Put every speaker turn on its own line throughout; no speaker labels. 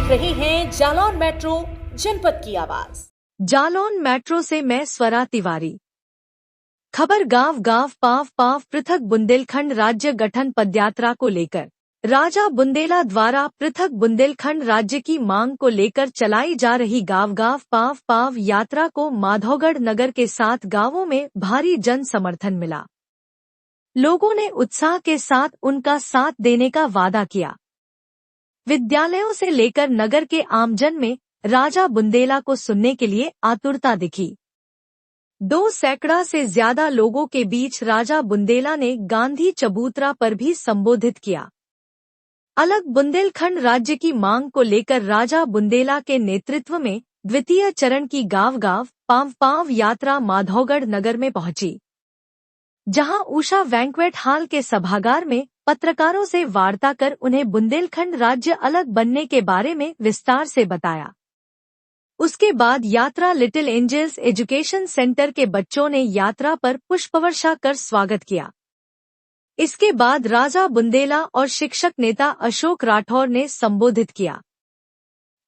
देख रहे हैं जालौन मेट्रो, जनपद की आवाज।
जालौन मेट्रो से मैं स्वरा तिवारी। खबर गांव गांव पाव पाव पृथक बुंदेलखंड राज्य गठन पदयात्रा को लेकर राजा बुंदेला द्वारा पृथक बुंदेलखंड राज्य की मांग को लेकर चलाई जा रही गांव गांव पाव पाव यात्रा को माधोगढ़ नगर के 7 गांवों में भारी जन समर्थन मिला। लोगों ने उत्साह के साथ उनका साथ देने का वादा किया। विद्यालयों से लेकर नगर के आमजन में राजा बुंदेला को सुनने के लिए आतुरता दिखी। 2 सैकड़ा से ज्यादा लोगों के बीच राजा बुंदेला ने गांधी चबूतरा पर भी संबोधित किया। अलग बुंदेलखंड राज्य की मांग को लेकर राजा बुंदेला के नेतृत्व में द्वितीय चरण की गांव गांव पांव पांव यात्रा माधोगढ़ नगर में पहुंची, जहां उषा बैंक्वेट हॉल के सभागार में पत्रकारों से वार्ता कर उन्हें बुंदेलखंड राज्य अलग बनने के बारे में विस्तार से बताया। उसके बाद यात्रा लिटिल एंजल्स एजुकेशन सेंटर के बच्चों ने यात्रा पर पुष्पवर्षा कर स्वागत किया। इसके बाद राजा बुंदेला और शिक्षक नेता अशोक राठौर ने संबोधित किया।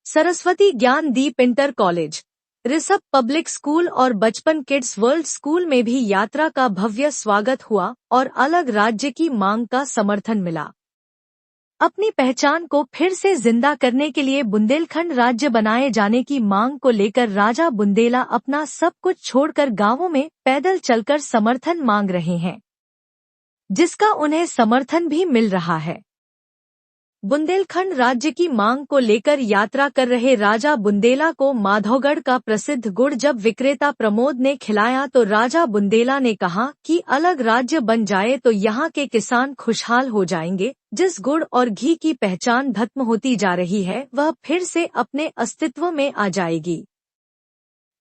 सरस्वती ज्ञान दीप इंटर कॉलेज, रिसप पब्लिक स्कूल और बचपन किड्स वर्ल्ड स्कूल में भी यात्रा का भव्य स्वागत हुआ और अलग राज्य की मांग का समर्थन मिला। अपनी पहचान को फिर से जिंदा करने के लिए बुंदेलखंड राज्य बनाए जाने की मांग को लेकर राजा बुंदेला अपना सब कुछ छोड़कर गांवों में पैदल चलकर समर्थन मांग रहे हैं, जिसका उन्हें समर्थन भी मिल रहा है। बुंदेलखंड राज्य की मांग को लेकर यात्रा कर रहे राजा बुंदेला को माधोगढ़ का प्रसिद्ध गुड़ जब विक्रेता प्रमोद ने खिलाया तो राजा बुंदेला ने कहा कि अलग राज्य बन जाए तो यहाँ के किसान खुशहाल हो जाएंगे। जिस गुड़ और घी की पहचान खत्म होती जा रही है वह फिर से अपने अस्तित्व में आ जाएगी।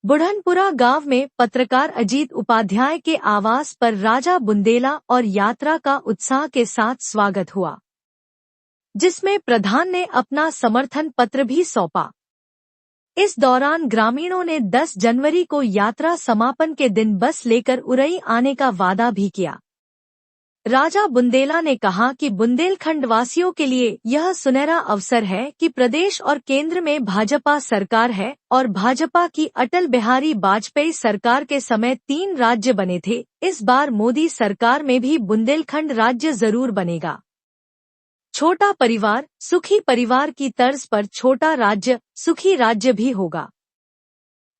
बुढ़नपुरा गांव में पत्रकार अजीत उपाध्याय के आवास पर राजा बुंदेला और यात्रा का उत्साह के साथ स्वागत हुआ, जिसमें प्रधान ने अपना समर्थन पत्र भी सौंपा। इस दौरान ग्रामीणों ने 10 जनवरी को यात्रा समापन के दिन बस लेकर उरई आने का वादा भी किया। राजा बुंदेला ने कहा कि बुंदेलखंड वासियों के लिए यह सुनहरा अवसर है कि प्रदेश और केंद्र में भाजपा सरकार है और भाजपा की अटल बिहारी वाजपेयी सरकार के समय 3 राज्य बने थे। इस बार मोदी सरकार में भी बुंदेलखंड राज्य जरूर बनेगा। छोटा परिवार सुखी परिवार की तर्ज पर छोटा राज्य सुखी राज्य भी होगा।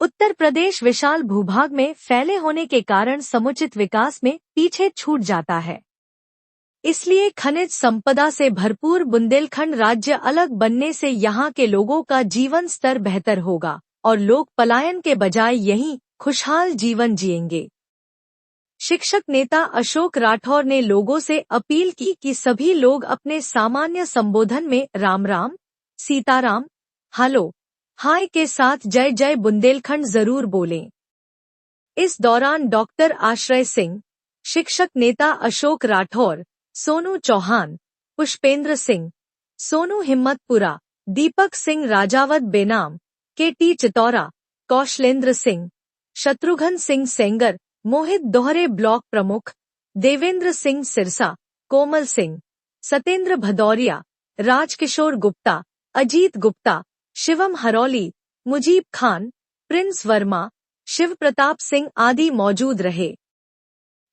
उत्तर प्रदेश विशाल भूभाग में फैले होने के कारण समुचित विकास में पीछे छूट जाता है, इसलिए खनिज संपदा से भरपूर बुंदेलखंड राज्य अलग बनने से यहाँ के लोगों का जीवन स्तर बेहतर होगा और लोग पलायन के बजाय यहीं खुशहाल जीवन जिएंगे। शिक्षक नेता अशोक राठौर ने लोगों से अपील की कि सभी लोग अपने सामान्य संबोधन में राम राम, सीताराम, हेलो, हाय के साथ जय जय बुंदेलखंड जरूर बोलें। इस दौरान डॉक्टर आश्रय सिंह, शिक्षक नेता अशोक राठौर, सोनू चौहान, पुष्पेंद्र सिंह, सोनू हिम्मतपुरा, दीपक सिंह राजावत बेनाम, के.टी. चितौरा, कौशलेंद्र सिंह, शत्रुघ्न सिंह सेंगर, मोहित दोहरे ब्लॉक प्रमुख, देवेंद्र सिंह सिरसा, कोमल सिंह, सतेंद्र भदौरिया, राजकिशोर गुप्ता, अजीत गुप्ता, शिवम हरौली, मुजीब खान, प्रिंस वर्मा, शिव प्रताप सिंह आदि मौजूद रहे।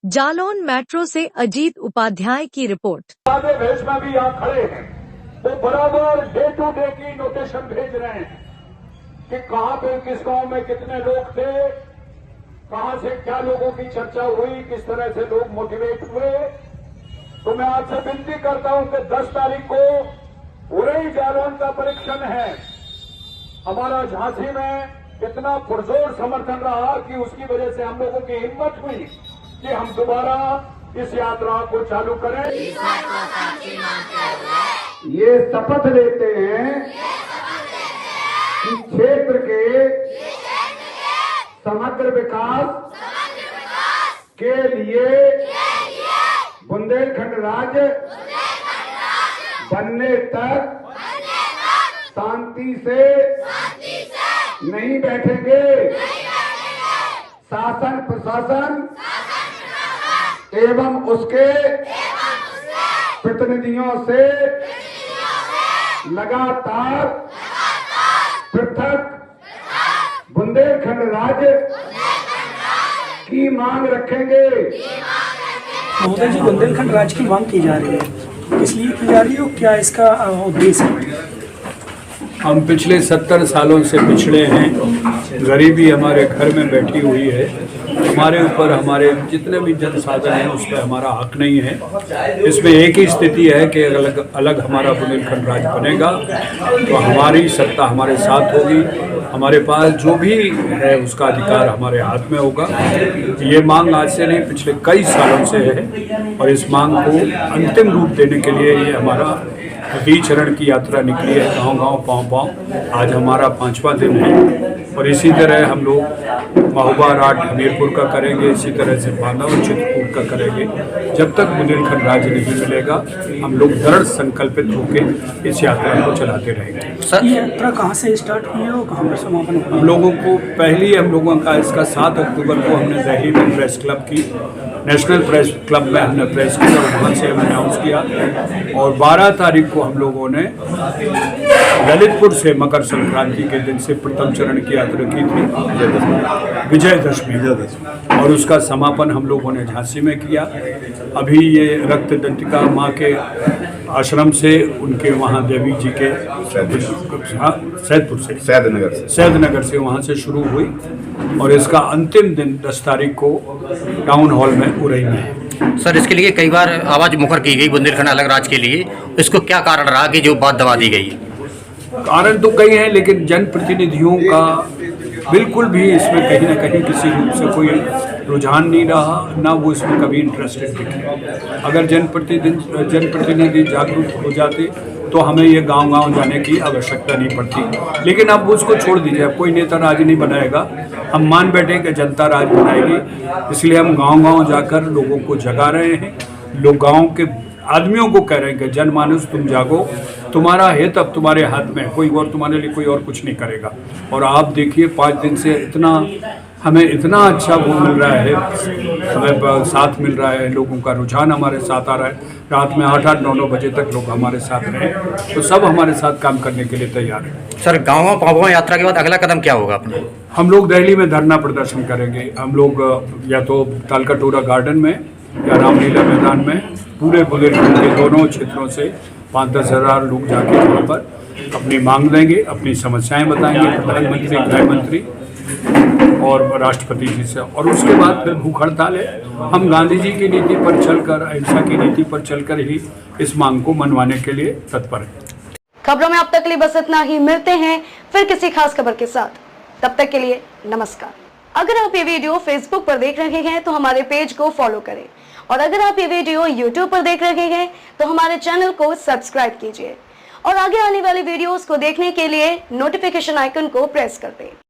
जालौन मेट्रो से अजीत उपाध्याय की रिपोर्ट।
भेज में भी यहाँ खड़े हैं, वो बराबर डे टू डे की नोटेशन भेज रहे हैं कि कहाँ पे किस गांव में कितने लोग थे, कहां से क्या लोगों की चर्चा हुई, किस तरह से लोग मोटिवेट हुए। तो मैं आपसे विनती करता हूं कि 10 तारीख को उरई जालौन का परीक्षण है। हमारा झांसी में इतना पुरजोर समर्थन रहा कि उसकी वजह से हम लोगों की हिम्मत हुई कि हम दोबारा इस यात्रा को चालू करें। ये शपथ लेते हैं कि क्षेत्र के समग्र विकास के लिए बुंदेलखंड राज्य बनने तक शांति से नहीं बैठेंगे। शासन प्रशासन एवं उसके प्रतिनिधियों से लगातार पृथक बुंदेलखंड राज्य की मांग रखेंगे।
महोदय जी, बुंदेलखंड राज्य की मांग की जा रही है, किस लिए की जा रही है और क्या इसका उद्देश्य है?
हम पिछले 70 सालों से पिछड़े हैं, गरीबी हमारे घर में बैठी हुई है, हमारे ऊपर हमारे जितने भी जन साधन हैं उस पर हमारा हक नहीं है। इसमें एक ही स्थिति है कि अलग अलग हमारा बुंदेलखंड राज्य बनेगा तो हमारी सत्ता हमारे साथ होगी, हमारे पास जो भी है उसका अधिकार हमारे हाथ में होगा। ये मांग आज से नहीं, पिछले कई सालों से है और इस मांग को अंतिम रूप देने के लिए ये हमारा 20 चरण की यात्रा निकली है, गांव-गांव पाँव-पाँव। आज हमारा 5वां दिन है और इसी तरह हम लोग महोबा, राठ, हमीरपुर का करेंगे, इसी तरह से बांधव और चित्रकूट का करेंगे। जब तक बुंदेलखंड राज्य नहीं मिलेगा हम लोग दृढ़ संकल्पित होकर इस यात्रा को चलाते रहेंगे।
ये यात्रा कहाँ से स्टार्ट हुई है और कहाँ पर समापन हुआ?
हम लोगों को पहली हम लोगों का इसका 7 अक्टूबर को हमने दिल्ली में प्रेस क्लब की, नेशनल प्रेस क्लब में हमने प्रेस की और वहाँ से हमने अनाउंस किया और 12 तारीख को हम लोगों ने ललितपुर से मकर संक्रांति के दिन से प्रथम चरण की यात्रा की थी, विजयदशमी, और उसका समापन हम लोगों ने झांसी में किया। अभी ये रक्त दंतिका माँ के आश्रम से उनके वहाँ देवी जी के सैदनगर से वहाँ से शुरू हुई और इसका अंतिम दिन 10 तारीख को टाउन हॉल में उरई में है।
सर, इसके लिए कई बार आवाज मुखर की गई बुंदेलखंड अलग राज्य के लिए, इसको क्या कारण रहा कि जो बात दबा दी गई?
कारण तो कई हैं लेकिन जनप्रतिनिधियों का बिल्कुल भी इसमें कहीं ना कहीं किसी रूप से कोई रुझान नहीं रहा, ना वो इसमें कभी इंटरेस्टेड दिखे। अगर जनप्रतिनिधि जागरूक हो जाते तो हमें ये गांव-गांव जाने की आवश्यकता नहीं पड़ती। लेकिन अब उसको छोड़ दीजिए, अब कोई नेता राज नहीं बनाएगा, हम मान बैठे कि जनता राज बनाएगी, इसलिए हम गांव-गांव जाकर लोगों को जगा रहे हैं। लोग गांव के आदमियों को कह रहे हैं कि जनमानस तुम जागो, तुम्हारा हित अब तुम्हारे हाथ में है, कोई और तुम्हारे लिए कोई और कुछ नहीं करेगा। और आप देखिए 5 दिन से हमें इतना अच्छा वो मिल रहा है, हमें साथ मिल रहा है, लोगों का रुझान हमारे साथ आ रहा है। रात में 8-8, 9-9 बजे तक लोग हमारे साथ रहे, तो सब हमारे साथ काम करने के लिए तैयार है।
सर, गाँव पाँव यात्रा के बाद अगला कदम क्या होगा अपना?
हम लोग दिल्ली में धरना प्रदर्शन करेंगे। हम लोग या तो तालकटोरा गार्डन में या रामलीला मैदान में पूरे बुंदेलखंड के दोनों क्षेत्रों से 5-10 हज़ार लोग जाके वहाँ पर अपनी मांग देंगे, अपनी समस्याएं बताएंगे प्रधानमंत्री, गृह मंत्री और राष्ट्रपति जी से, और उसके बाद फिर भूख हड़ताल है। हम गांधी जी की नीति पर चलकर, अहिंसा की नीति पर चलकर ही इस मांग को मनवाने के लिए तत्पर है।
खबरों में अब तक के लिए बस इतना ही। मिलते हैं फिर किसी खास खबर के साथ, तब तक के लिए नमस्कार। अगर आप ये वीडियो फेसबुक पर देख रहे हैं तो हमारे पेज को फॉलो करें और अगर आप ये वीडियो यूट्यूब पर देख रहे हैं तो हमारे चैनल को सब्सक्राइब कीजिए और आगे आने वाली वीडियोस को देखने के लिए नोटिफिकेशन आइकन को प्रेस कर दें।